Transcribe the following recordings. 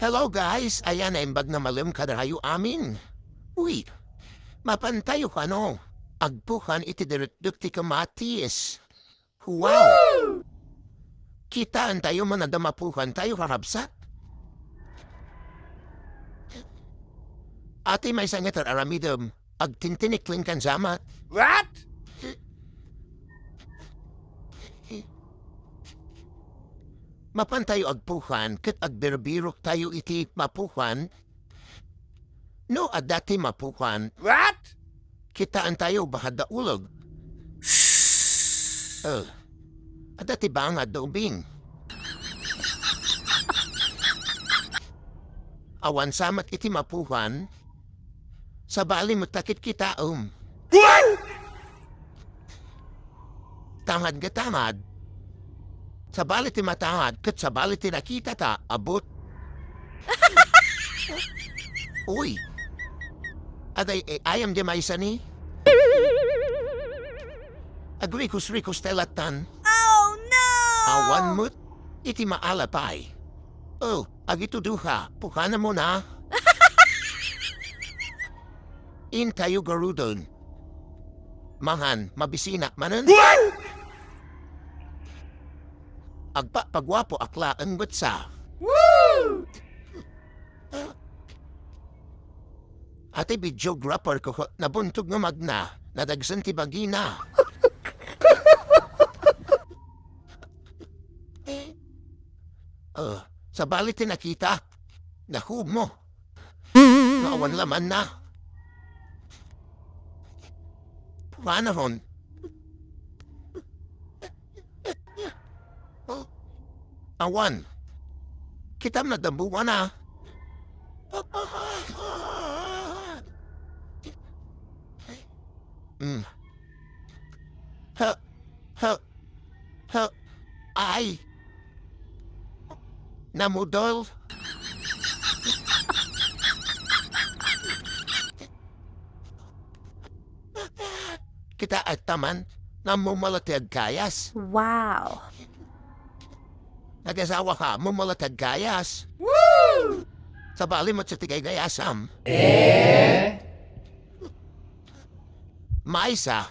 Hello guys, ayan naimbag na malim kadarayo amin. Uy, mapantayo ka no. Agpukan iti dirut ti kamatis. Wow! Kitaan tayo manadamapukan tayo karabsat. Ate may sangatar aramidom. Agtintinikling kan zamat. What? Mapan tayo agpukan, kat agbirbirok tayo iti mapukan. No, adati mapukan, What? kitaan tayo bahada ulog. Adati ba nga dobing? Awan samat iti mapukan, sa bali mo takit kita What? Tangad ga tangad. Sa bali ti matangad, kat sa bali ti nakita ta, abot. Uy, aday ayam di maisa ni? Agrikus-rikus telatan. Oh no! Awan mo't iti maalapay. Oh, agito duha, pukana mo na. In tayo garudon. Mangan, mabisina, manan. What? Agpa pagwapo akla ang batsa. Woo! Ate videographer ko nabuntog nga magna, nadagsan ti bagina. Sa balit ti nakita, nahub mo. Naawan laman na. Paano hon? Awan. Kitam na dambuan na. Ha, ha, ha, ay. Namudol. Kita at taman, namumalatag kayas. Wow. Nag-asawa ka, mumalatag kayas. Woo! Sa bali mo't sa tigay gayasam. Maisa.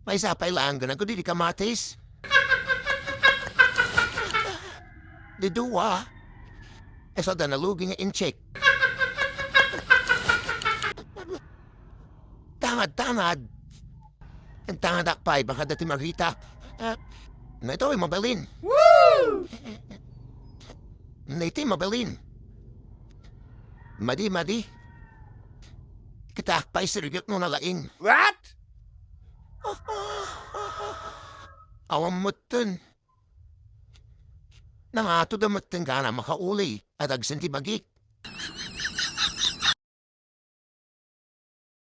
Maisa pa ilangan ko di kamatis. Di duwa. Eso da nalugi nga incheck. Tangad. Ang tangad akpay, baka dati makita. Na ito ay mabalin. Woo! Na ito ay mabalin. Madi. Kita akpay sirigot mo nalaing. What? Awang mutun. Nangato da mutun ka na makauli at agsanti bagik.